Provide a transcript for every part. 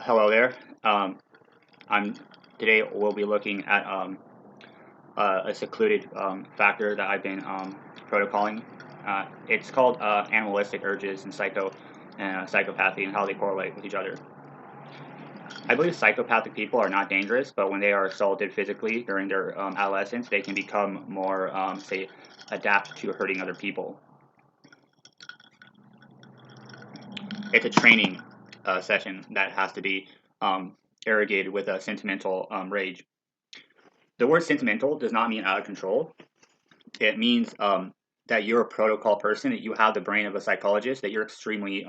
Hello there. I'm today we'll be looking at a secluded factor that I've been protocoling. It's called animalistic urges and psychopathy and how they correlate with each other. I believe psychopathic people are not dangerous, but when they are assaulted physically during their adolescence, they can become more, say, adapt to hurting other people. It's a training session that has to be irrigated with a sentimental rage. The word sentimental does not mean out of control. It means that you're a protocol person, that you have the brain of a psychologist, that you're extremely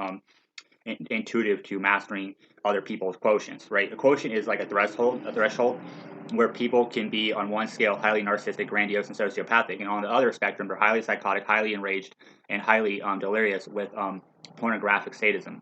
intuitive to mastering other people's quotients, right? A quotient is like a threshold where people can be on one scale highly narcissistic, grandiose, and sociopathic, and on the other spectrum, they're highly psychotic, highly enraged, and highly delirious with pornographic sadism.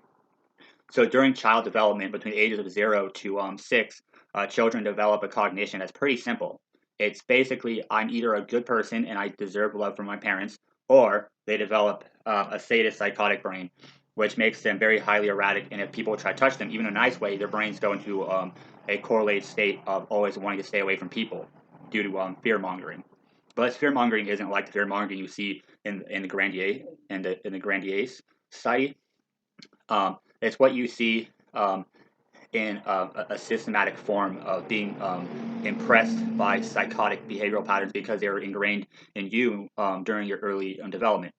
So during child development, between the ages of 0 to 6, children develop a cognition that's pretty simple. It's basically I'm either a good person and I deserve love from my parents, or they develop a sadist psychotic brain, which makes them very highly erratic. And if people try to touch them, even in a nice way, their brains go into a correlated state of always wanting to stay away from people due to fear mongering. But fear mongering isn't like the fear mongering you see in the Grandier society. It's what you see in a systematic form of being impressed by psychotic behavioral patterns because they are ingrained in you during your early development.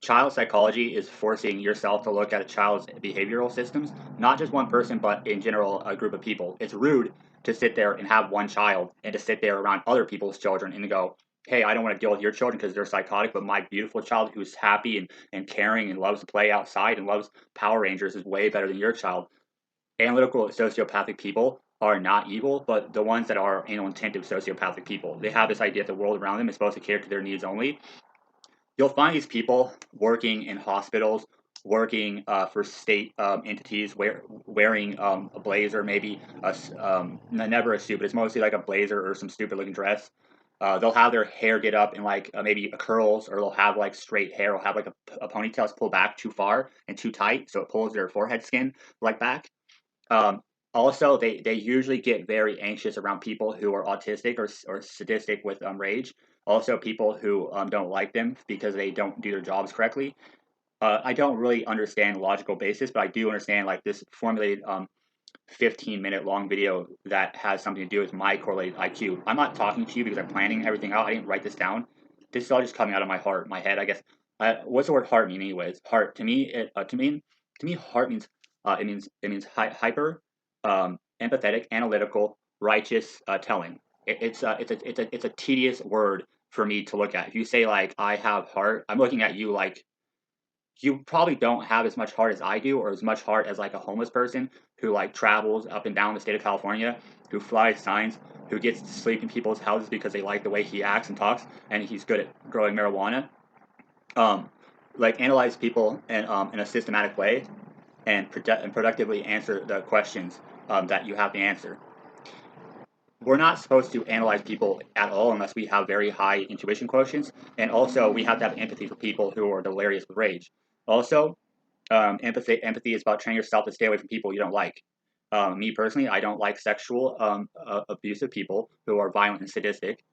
Child psychology is forcing yourself to look at a child's behavioral systems, not just one person, but in general, a group of people. It's rude to sit there and have one child and to sit there around other people's children and to go, hey, I don't want to deal with your children because they're psychotic, but my beautiful child who's happy and caring and loves to play outside and loves Power Rangers is way better than your child. Analytical sociopathic people are not evil, but the ones that are anal intensive sociopathic people, they have this idea that the world around them is supposed to cater to their needs only. You'll find these people working in hospitals, working for state entities, wearing a blazer, maybe never a suit, but it's mostly like a blazer or some stupid looking dress. They'll have their hair get up in like maybe curls, or they'll have like straight hair, or have like a ponytail that's pulled back too far and too tight, so it pulls their forehead skin like back. Um, Also, they usually get very anxious around people who are autistic or sadistic with rage. Also, people who don't like them because they don't do their jobs correctly. I don't really understand the logical basis, but I do understand like this formulated 15-minute long video that has something to do with my correlated IQ. I'm not talking to you because I'm planning everything out. I didn't write this down. This is all just coming out of my heart, my head, I guess. What's the word heart mean, anyways? Heart to me, heart means it means hyper, empathetic, analytical, righteous telling. It's a tedious word for me to look at. If you say like I have heart, I'm looking at you like you probably don't have as much heart as I do, or as much heart as like a homeless person who like travels up and down the state of California, who flies signs, who gets to sleep in people's houses because they like the way he acts and talks, and he's good at growing marijuana. Um, like analyze people in a systematic way and productively answer the questions that you have to answer. We're not supposed to analyze people at all unless we have very high intuition quotients, and also we have to have empathy for people who are delirious with rage. Also, empathy is about training yourself to stay away from people you don't like. Me personally, I don't like sexual abusive people who are violent and sadistic.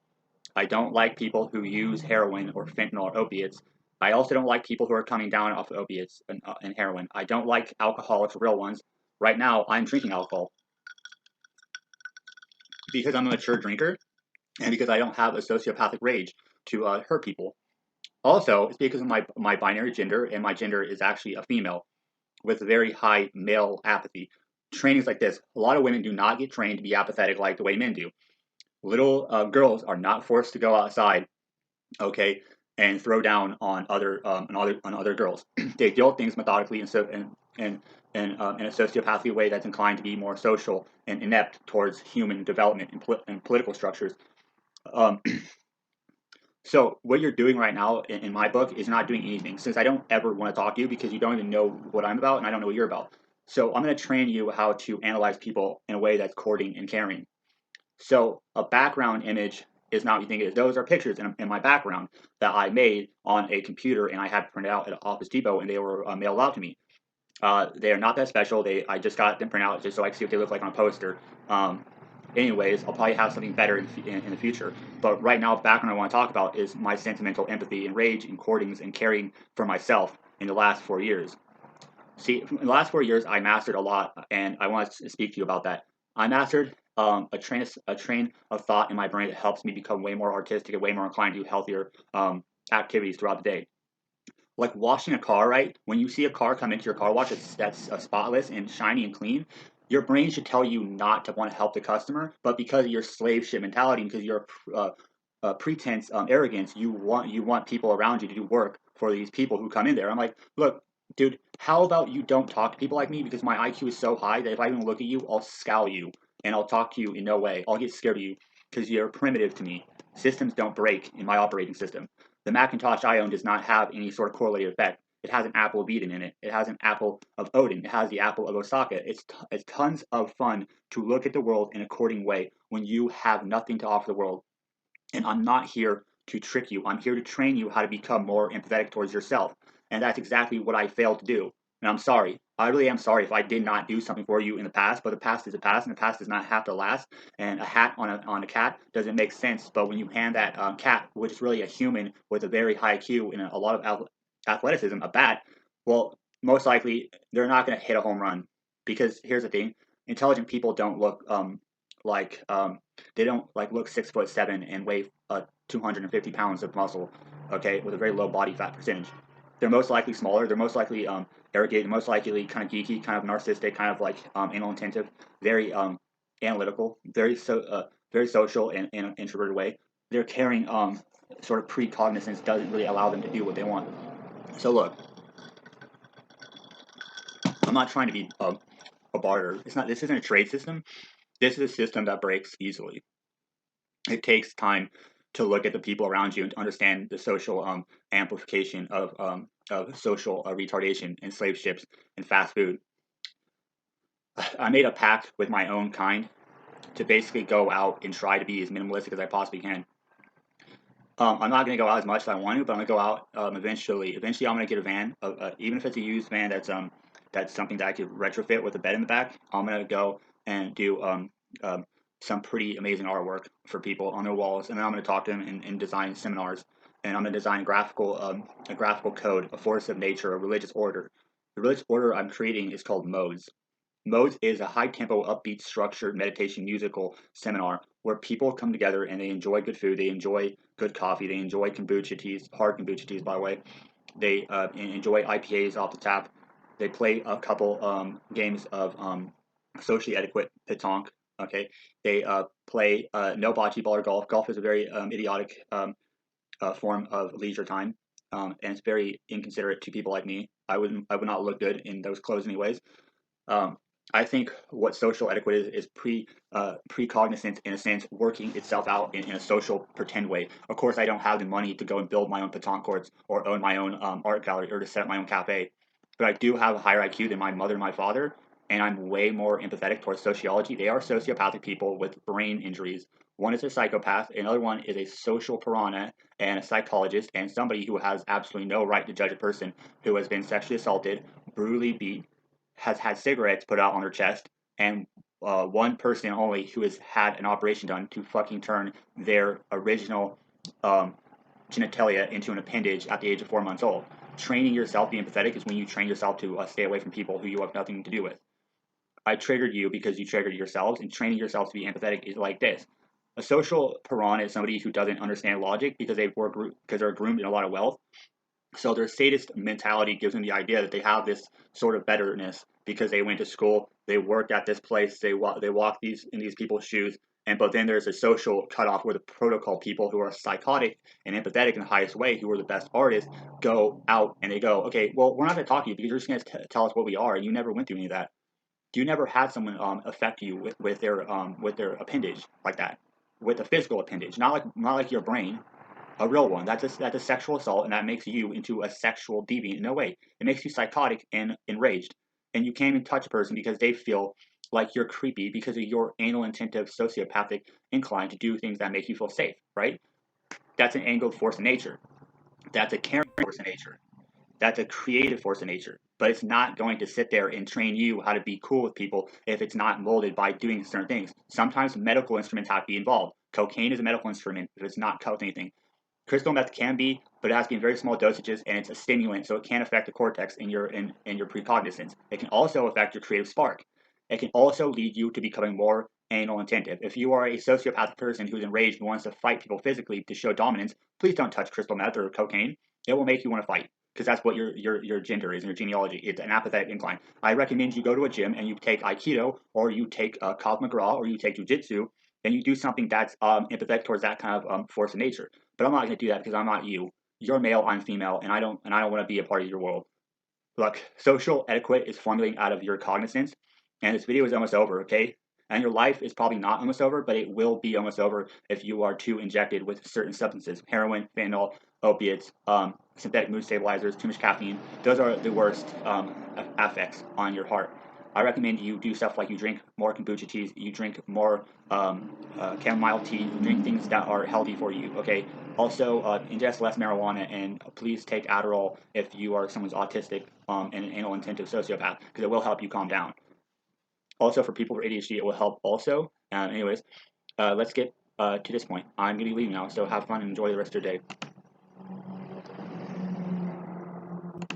I don't like people who use heroin or fentanyl or opiates. I also don't like people who are coming down off opiates and heroin. I don't like alcoholics, real ones. Right now, I'm drinking alcohol because I'm a mature drinker and because I don't have a sociopathic rage to hurt people. Also, it's because of my binary gender, and my gender is actually a female with very high male apathy. Trainings like this, a lot of women do not get trained to be apathetic like the way men do. Little girls are not forced to go outside, okay, and throw down on other girls. They deal with things methodically and so and in a sociopathy way that's inclined to be more social and inept towards human development and political structures. Um, So what you're doing right now in my book is not doing anything, since I don't ever want to talk to you because you don't even know what I'm about and I don't know what you're about. So I'm going to train you how to analyze people in a way that's courting and caring. So a background image is not what you think it is. Those are pictures in my background that I made on a computer and I had printed out at Office Depot, and they were mailed out to me. They are not that special. I just got them printed out just so I can see what they look like on a poster. Um, anyways, I'll probably have something better in the future. But right now, the background I want to talk about is my sentimental empathy and rage and courtings and caring for myself in the last 4 years. See, in the last 4 years, I mastered a lot, and I want to speak to you about that. I mastered a train of thought in my brain that helps me become way more artistic and way more inclined to do healthier activities throughout the day. Like washing a car, right? When you see a car come into your car wash that's spotless and shiny and clean, your brain should tell you not to want to help the customer, but because of your slave ship mentality, because your pretense arrogance, you want people around you to do work for these people who come in there. I'm like, look, dude, how about you don't talk to people like me because my IQ is so high that if I even look at you, I'll scowl you and I'll talk to you in no way. I'll get scared of you because you're primitive to me. Systems don't break in my operating system. The Macintosh I own does not have any sort of correlated effect. It has an apple of Eden in it. It has an apple of Odin. It has the apple of Osaka. It's tons of fun to look at the world in a according way when you have nothing to offer the world. And I'm not here to trick you. I'm here to train you how to become more empathetic towards yourself. And that's exactly what I failed to do. And I'm sorry. I really am sorry if I did not do something for you in the past, but the past is the past, and the past does not have to last. And a hat on a cat doesn't make sense. But when you hand that cat, which is really a human with a very high IQ and a lot of athleticism, a bat, well, most likely they're not going to hit a home run. Because here's the thing: intelligent people don't look like they don't like look 6'7" and weigh 250 pounds of muscle, okay, with a very low body fat percentage. They're most likely smaller. They're most likely arrogant, most likely kind of geeky, kind of narcissistic, kind of like anal intensive, very analytical, very social in an introverted way. They're carrying sort of precognizance doesn't really allow them to do what they want. So look, I'm not trying to be a barter. It's not. This isn't a trade system. This is a system that breaks easily. It takes time to look at the people around you and to understand the social amplification of social retardation and slave ships and fast food. I made a pact with my own kind to basically go out and try to be as minimalistic as I possibly can. I'm not going to go out as much as I want to, but I'm going to go out eventually. Eventually, I'm going to get a van, even if it's a used van that's something that I could retrofit with a bed in the back. I'm going to go and do some pretty amazing artwork for people on their walls, and then I'm going to talk to them and design seminars. And I'm going to design a graphical code, a force of nature, a religious order. The religious order I'm creating is called modes. Modes is a high tempo, upbeat, structured meditation musical seminar where people come together and they enjoy good food, they enjoy good coffee, they enjoy kombucha teas, hard kombucha teas, by the way. They enjoy IPAs off the tap. They play a couple games of socially etiquette pétanque. Okay, they play no bocce ball or golf. Golf is a very idiotic form of leisure time, and it's very inconsiderate to people like me. I would not look good in those clothes anyways. Um, I think what social etiquette is precognizance in a sense, working itself out in a social pretend way. Of course, I don't have the money to go and build my own petanque courts or own my own art gallery or to set up my own cafe, but I do have a higher IQ than my mother and my father, and I'm way more empathetic towards sociology. They are sociopathic people with brain injuries. One is a psychopath, another one is a social piranha and a psychologist and somebody who has absolutely no right to judge a person who has been sexually assaulted, brutally beat, has had cigarettes put out on her chest, and one person only who has had an operation done to fucking turn their original um, genitalia into an appendage at the age of 4 months old. Training yourself to be empathetic is when you train yourself to stay away from people who you have nothing to do with. I triggered you because you triggered yourselves, and training yourself to be empathetic is like this. A social piranha is somebody who doesn't understand logic because because they're groomed in a lot of wealth, so their sadist mentality gives them the idea that they have this sort of betterness because they went to school, they worked at this place, they walk these people's shoes, and but then there's a social cutoff where the protocol people who are psychotic and empathetic in the highest way, who are the best artists, go out and they go, okay, well, we're not going to talk to you because you're just going to tell us what we are, and you never went through any of that. You never had someone affect you with their appendage like that, with a physical appendage, not like your brain, a real one. That's a sexual assault, and that makes you into a sexual deviant. No way. It makes you psychotic and enraged, and you can't even touch a person because they feel like you're creepy because of your anal intensive sociopathic incline to do things that make you feel safe. Right? That's an angled force of nature. That's a caring force of nature. That's a creative force of nature. but it's not going to sit there and train you how to be cool with people if it's not molded by doing certain things. Sometimes medical instruments have to be involved. Cocaine is a medical instrument if it's not cut with anything. Crystal meth can be, but it has to be in very small dosages, and it's a stimulant, so it can affect the cortex in your precognizance. It can also affect your creative spark. It can also lead you to becoming more anal intentive. If you are a sociopathic person who's enraged and wants to fight people physically to show dominance, please don't touch crystal meth or cocaine. It will make you want to fight because that's what your gender is and your genealogy. It's an apathetic incline. I recommend you go to a gym and you take Aikido or you take Krav Maga or you take Jiu-Jitsu, and you do something that's empathetic towards that kind of force of nature. But I'm not going to do that because I'm not you. You're male, I'm female, and I don't want to be a part of your world. Look, social etiquette is formulating out of your cognizance, and this video is almost over, okay? And your life is probably not almost over, but it will be almost over if you are too injected with certain substances: heroin, fentanyl, opiates, synthetic mood stabilizers, too much caffeine. Those are the worst effects on your heart. I recommend you do stuff like you drink more kombucha teas, you drink more chamomile tea, you drink things that are healthy for you, okay? Also, ingest less marijuana, and please take Adderall if you are someone who's autistic and an anal intensive sociopath, because it will help you calm down. Also, for people with ADHD, it will help also. Anyways, let's get to this point. I'm going to be leaving now, so have fun and enjoy the rest of your day.